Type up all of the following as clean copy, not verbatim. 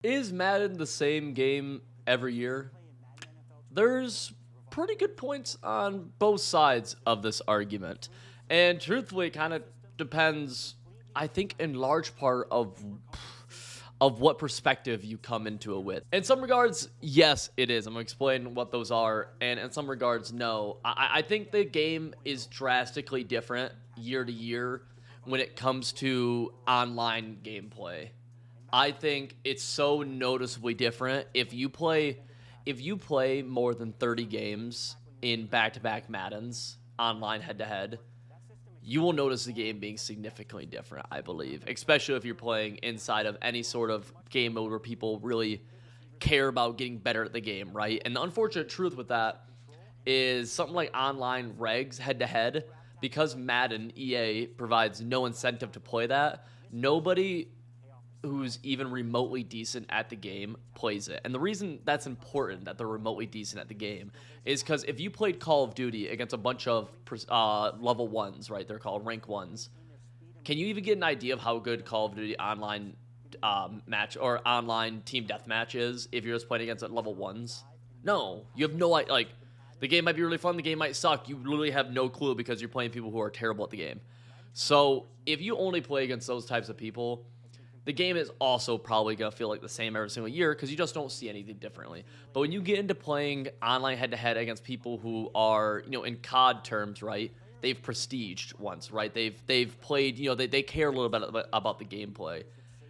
Is Madden the same game every year? There's pretty good points on both sides of this argument. And truthfully, it kind of depends, I think, in large part of what perspective you come into it with. In some regards, yes, it is. I'm gonna explain what those are, and in some regards, no. I think the game is drastically different year to year when it comes to online gameplay. I think it's so noticeably different if you play more than 30 games in back-to-back Maddens online head-to-head, you will notice the game being significantly different, I believe, especially if you're playing inside of any sort of game mode where people really care about getting better at the game, right? And the unfortunate truth with that is something like online regs head-to-head, because Madden EA provides no incentive to play that. Nobody who's even remotely decent at the game plays it. And the reason that's important that they're remotely decent at the game is because if you played Call of Duty against a bunch of level ones, right? They're called rank ones. Can you even get an idea of how good Call of Duty online match or online team deathmatch is if you're just playing against level ones? No, you have no idea. Like, the game might be really fun, the game might suck. You literally have no clue because you're playing people who are terrible at the game. So if you only play against those types of people, the game is also probably going to feel like the same every single year because you just don't see anything differently. But when you get into playing online head-to-head against people who are, in COD terms, right, they've prestiged once, right? They've played, they care a little bit about the gameplay.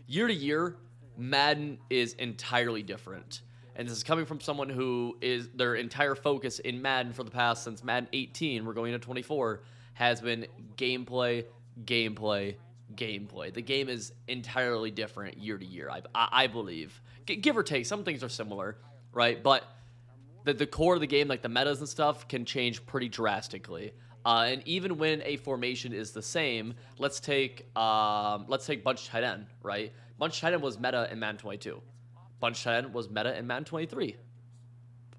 Year to year, Madden is entirely different. And this is coming from someone who is their entire focus in Madden for the past, since Madden 18, we're going into 24, has been gameplay, gameplay, gameplay. The game is entirely different year to year, I believe. Give or take, some things are similar, right? But the core of the game, like the metas and stuff, can change pretty drastically. And even when a formation is the same, let's take bunch tight end, right? Bunch tight end was meta in Madden 22. Bunch tight end was meta in Madden 23.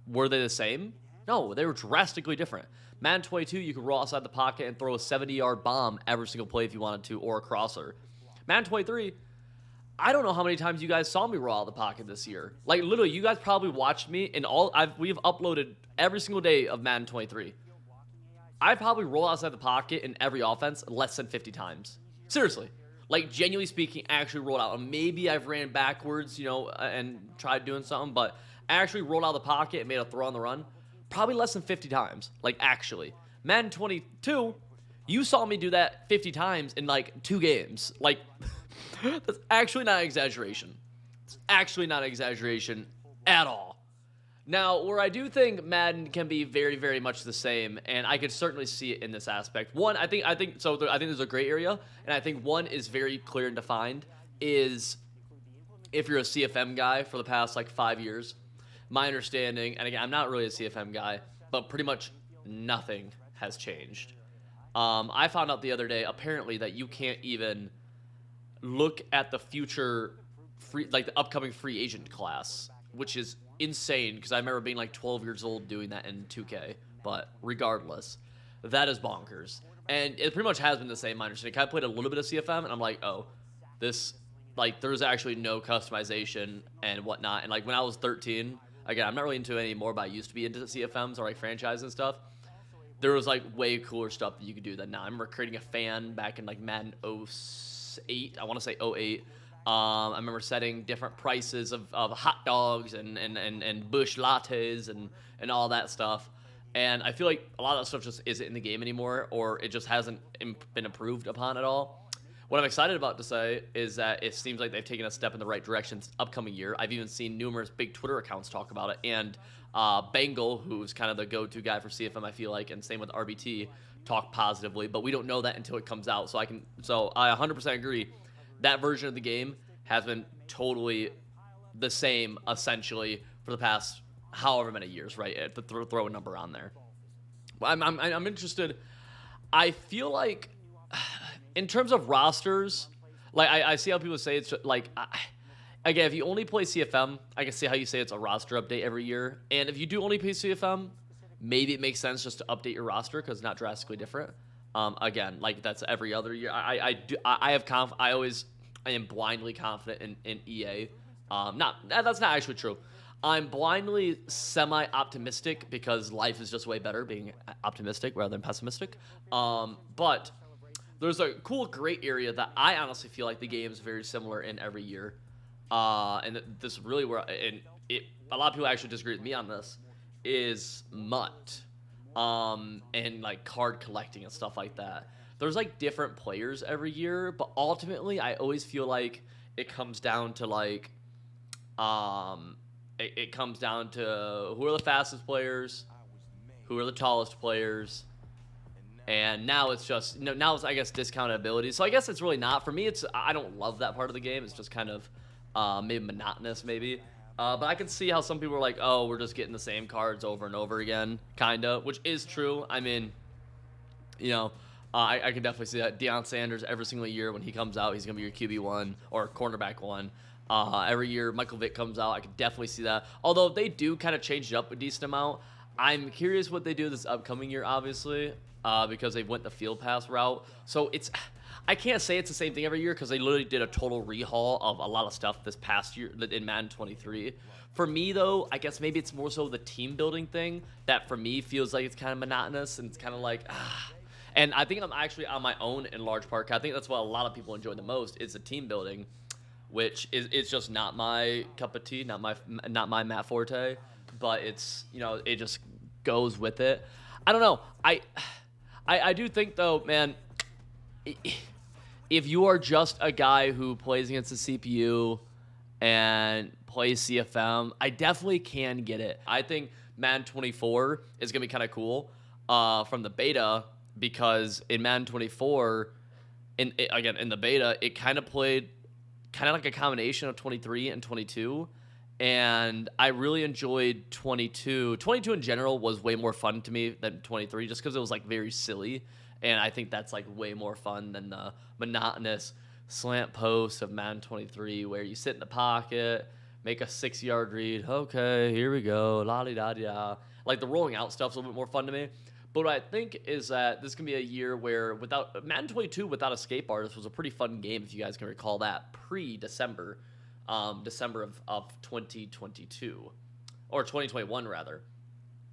Were they the same? No, they were drastically different. Madden 22, you could roll outside the pocket and throw a 70-yard bomb every single play if you wanted to, or a crosser. Madden 23, I don't know how many times you guys saw me roll out of the pocket this year. Like, literally, you guys probably watched me in we've uploaded every single day of Madden 23. I probably roll outside the pocket in every offense less than 50 times. Seriously. Like, genuinely speaking, actually rolled out. And maybe I've ran backwards, and tried doing something, but actually rolled out of the pocket and made a throw on the run probably less than 50 times. Like, actually. Madden 22, you saw me do that 50 times in, like, 2 games. Like, that's actually not an exaggeration. It's actually not an exaggeration at all. Now, where I do think Madden can be very, very much the same, and I could certainly see it in this aspect. One, I think there's a gray area, and I think one is very clear and defined, is if you're a CFM guy for the past, 5 years, my understanding, and again, I'm not really a CFM guy, but pretty much nothing has changed. I found out the other day, apparently, that you can't even look at the future, the upcoming free agent class, which is insane, because I remember being 12 years old doing that in 2K, but regardless, that is bonkers. And it pretty much has been the same, my understanding. I played a little bit of CFM, and I'm like, oh, this, there's actually no customization and whatnot. And when I was 13, again, I'm not really into it anymore, but I used to be into CFMs or franchise and stuff. There was way cooler stuff that you could do than now. I remember creating a fan back in Madden 08, I want to say 08. I remember setting different prices of hot dogs and bush lattes and all that stuff. And I feel like a lot of that stuff just isn't in the game anymore, or it just hasn't been improved upon at all. What I'm excited about to say is that it seems like they've taken a step in the right direction this upcoming year. I've even seen numerous big Twitter accounts talk about it, and Bengal, who's kind of the go-to guy for CFM, I feel like, and same with RBT, talk positively, but we don't know that until it comes out. So I 100% agree. That version of the game has been totally the same, essentially, for the past however many years, right? To throw a number on there. I'm interested. I feel like, in terms of rosters, I see how people say it's again, if you only play CFM, I can see how you say it's a roster update every year. And if you do only play CFM, maybe it makes sense just to update your roster because it's not drastically different. Again, that's every other year. I am blindly confident in EA Not that's not actually true. I'm blindly semi-optimistic because life is just way better being optimistic rather than pessimistic. But there's a cool gray area that I honestly feel like the game is very similar in every year. And this is really where, a lot of people actually disagree with me on this, is MUT, and like card collecting and stuff like that. There's like different players every year, but ultimately I always feel like it comes down to like, it comes down to who are the fastest players, who are the tallest players, and now it's just now it's I guess discounted abilities. So I guess it's really not for me. I don't love that part of the game. It's just kind of maybe monotonous, maybe. But I can see how some people are like, oh, we're just getting the same cards over and over again, kind of, which is true. I mean, I can definitely see that. Deion Sanders, every single year when he comes out, he's going to be your QB1 or cornerback 1. Every year Michael Vick comes out, I can definitely see that. Although they do kind of change it up a decent amount. I'm curious what they do this upcoming year, obviously, because they went the field pass route. So I can't say it's the same thing every year because they literally did a total rehaul of a lot of stuff this past year in Madden 23. For me, though, I guess maybe it's more so the team building thing that for me feels like it's kind of monotonous and it's kind of like, And I think I'm actually on my own in large part. I think that's what a lot of people enjoy the most is the team building, which is just not my cup of tea, not my Matt Forte, but it's, it just goes with it. I don't know. I do think, though, man, if you are just a guy who plays against the CPU and plays CFM, I definitely can get it. I think Madden 24 is going to be kind of cool from the beta because in Madden 24, in the beta, it kind of played kind of like a combination of 23 and 22. And I really enjoyed 22. 22 in general was way more fun to me than 23 just because it was like very silly. And I think that's like way more fun than the monotonous slant post of Madden 23 where you sit in the pocket, make a 6-yard read. Okay, here we go. La-di-da-di-da. Like the rolling out stuff's a little bit more fun to me. But what I think is that this can be a year where Madden 22 without Escape Artist was a pretty fun game, if you guys can recall that, pre-December, December of 2022, or 2021 rather.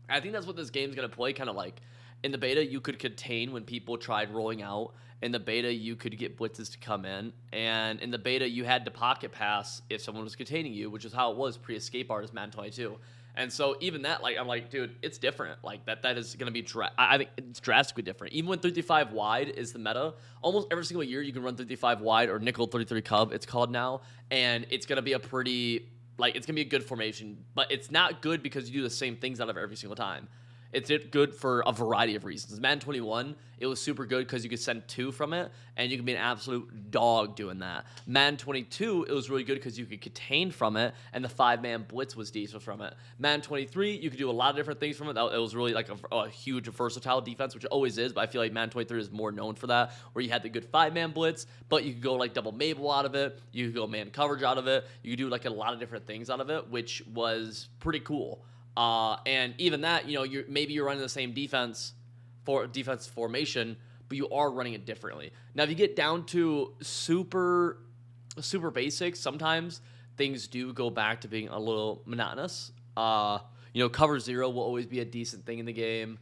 I think that's what this game's going to play, kind of like. In the beta, you could contain when people tried rolling out. In the beta, you could get blitzes to come in. And in the beta, you had to pocket pass if someone was containing you, which is how it was pre-Escape Artist Madden 22. And so even that, like, I'm like, dude, it's different. Like, that is going to be, I think it's drastically different. Even when 335 wide is the meta, almost every single year you can run 335 wide or nickel 33 cub, it's called now. And it's going to be a pretty, like, it's going to be a good formation. But it's not good because you do the same things out of every single time. It's good for a variety of reasons. Madden 21, it was super good because you could send 2 from it, and you can be an absolute dog doing that. Madden 22, it was really good because you could contain from it, and the 5-man blitz was decent from it. Madden 23, you could do a lot of different things from it. It was really like a huge versatile defense, which it always is, but I feel like Madden 23 is more known for that, where you had the good 5-man blitz, but you could go like double Mabel out of it, you could go man coverage out of it, you could do like a lot of different things out of it, which was pretty cool. And even that, maybe you're running the same defense formation, but you are running it differently. Now, if you get down to super basics, sometimes things do go back to being a little monotonous. Cover 0 will always be a decent thing in the game,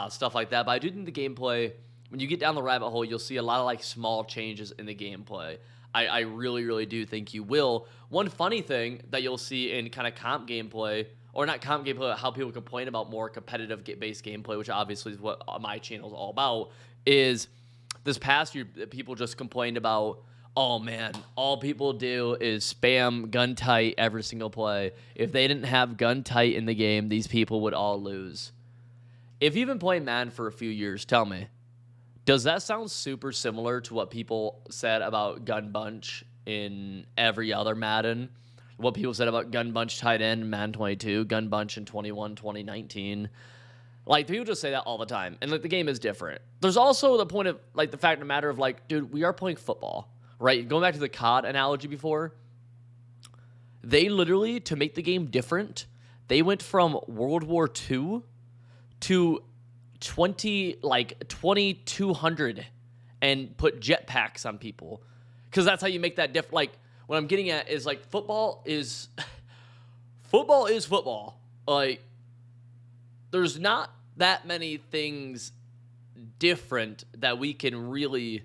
stuff like that. But I do think the gameplay, when you get down the rabbit hole, you'll see a lot of like small changes in the gameplay. I really, really do think you will. One funny thing that you'll see in kind of comp gameplay, or not comp gameplay, how people complain about more competitive-based gameplay, which obviously is what my channel is all about, is this past year, people just complained about, oh man, all people do is spam gun tight every single play. If they didn't have gun tight in the game, these people would all lose. If you've been playing Madden for a few years, tell me, does that sound super similar to what people said about gun bunch in every other Madden? What people said about gun bunch tight end in Madden 22, gun bunch in 21, 2019. Like, people just say that all the time. And, like, the game is different. There's also the point of, like, the fact of the matter of, like, dude, we are playing football, right? Going back to the COD analogy before, they literally, to make the game different, they went from World War II to 2200 and put jetpacks on people. Because that's how you make that different. Like, what I'm getting at is like football is football is football. Like there's not that many things different that we can really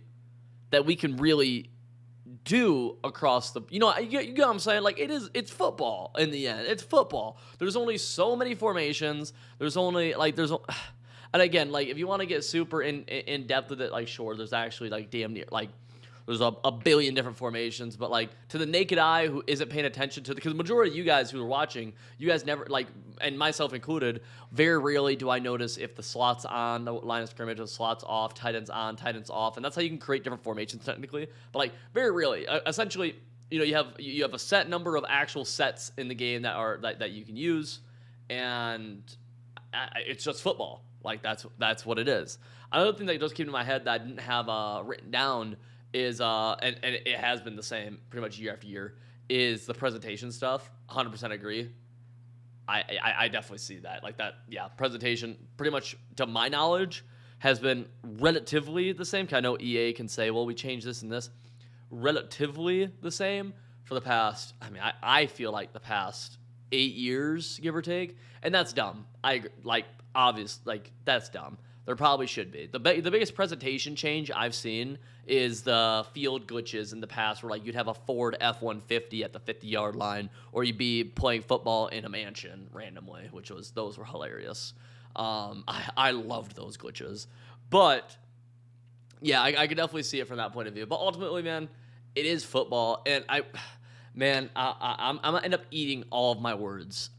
do across the, you know what I'm saying? Like it's football in the end. It's football. There's only so many formations. There's only like and again, like if you want to get super in depth with it, like sure, there's actually like damn near like there's a billion different formations, but like to the naked eye who isn't paying attention to, because the majority of you guys who are watching, you guys never like, and myself included, very rarely do I notice if the slot's on the line of scrimmage, the slot's off, tight end's on, tight end's off, and that's how you can create different formations technically. But like very rarely, essentially, you know, you have a set number of actual sets in the game that you can use, and it's just football. Like that's what it is. Another thing that just came to my head that I didn't have written down is and it has been the same pretty much year after year, is the presentation stuff. 100% agree. I definitely see that. Like that, yeah, presentation pretty much to my knowledge has been relatively the same. 'Cause I know EA can say, well, we changed this and this. Relatively the same for the past, I mean, I feel like the past 8 years, give or take. And that's dumb. I agree. Like, obvious, like, that's dumb. There probably should be. The biggest presentation change I've seen is the field glitches in the past where, like, you'd have a Ford F-150 at the 50-yard line, or you'd be playing football in a mansion randomly, those were hilarious. I loved those glitches. But, yeah, I could definitely see it from that point of view. But ultimately, man, it is football, and I'm going to end up eating all of my words.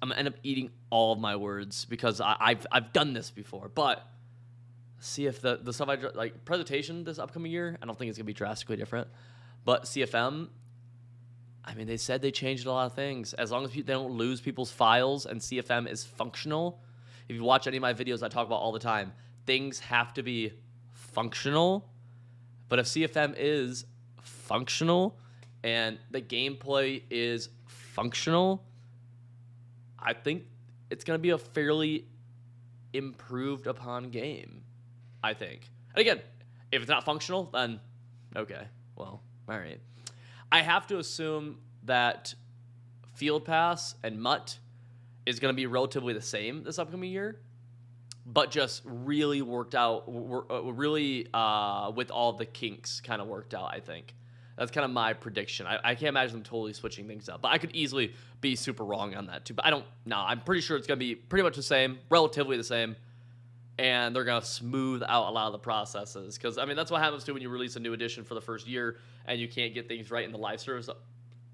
Because I've done this before, but see if the stuff like presentation this upcoming year, I don't think it's gonna be drastically different. But CFM, I mean, they said they changed a lot of things. As long as they don't lose people's files and CFM is functional. If you watch any of my videos, I talk about all the time, things have to be functional. But if CFM is functional and the gameplay is functional, I think it's gonna be a fairly improved upon game. I think. And again, if it's not functional, then okay, well, all right. I have to assume that Field Pass and MUT is going to be relatively the same this upcoming year, but just really worked out, really with all the kinks kind of worked out, I think. That's kind of my prediction. I can't imagine them totally switching things up, but I could easily be super wrong on that too. But I don't know. I'm pretty sure it's going to be pretty much the same, relatively the same. And they're going to smooth out a lot of the processes. Because, I mean, that's what happens, too, when you release a new edition for the first year and you can't get things right in the live service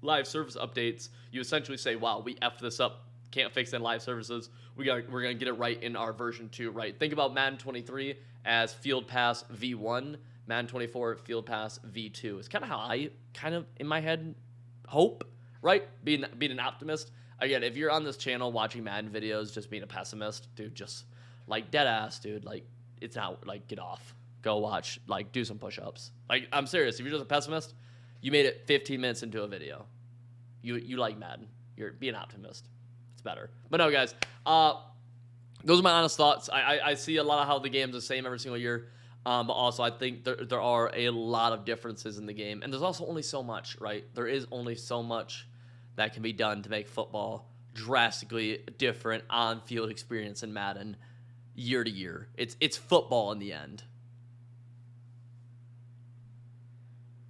updates. You essentially say, wow, we effed this up. Can't fix it in live services. We're going to get it right in our version 2, right? Think about Madden 23 as Field Pass V1. Madden 24 Field Pass V2. It's kind of how I in my head, hope, right? Being an optimist. Again, if you're on this channel watching Madden videos just being a pessimist, dude, just... like, dead ass, dude. Like, it's not, like, get off. Go watch. Like, do some push-ups. Like, I'm serious. If you're just a pessimist, you made it 15 minutes into a video. You like Madden. You're being an optimist. It's better. But no, guys. Those are my honest thoughts. I see a lot of how the game's the same every single year. But also, I think there are a lot of differences in the game. And there's also only so much, right? There is only so much that can be done to make football drastically different on-field experience in Madden year to year. It's football in the end.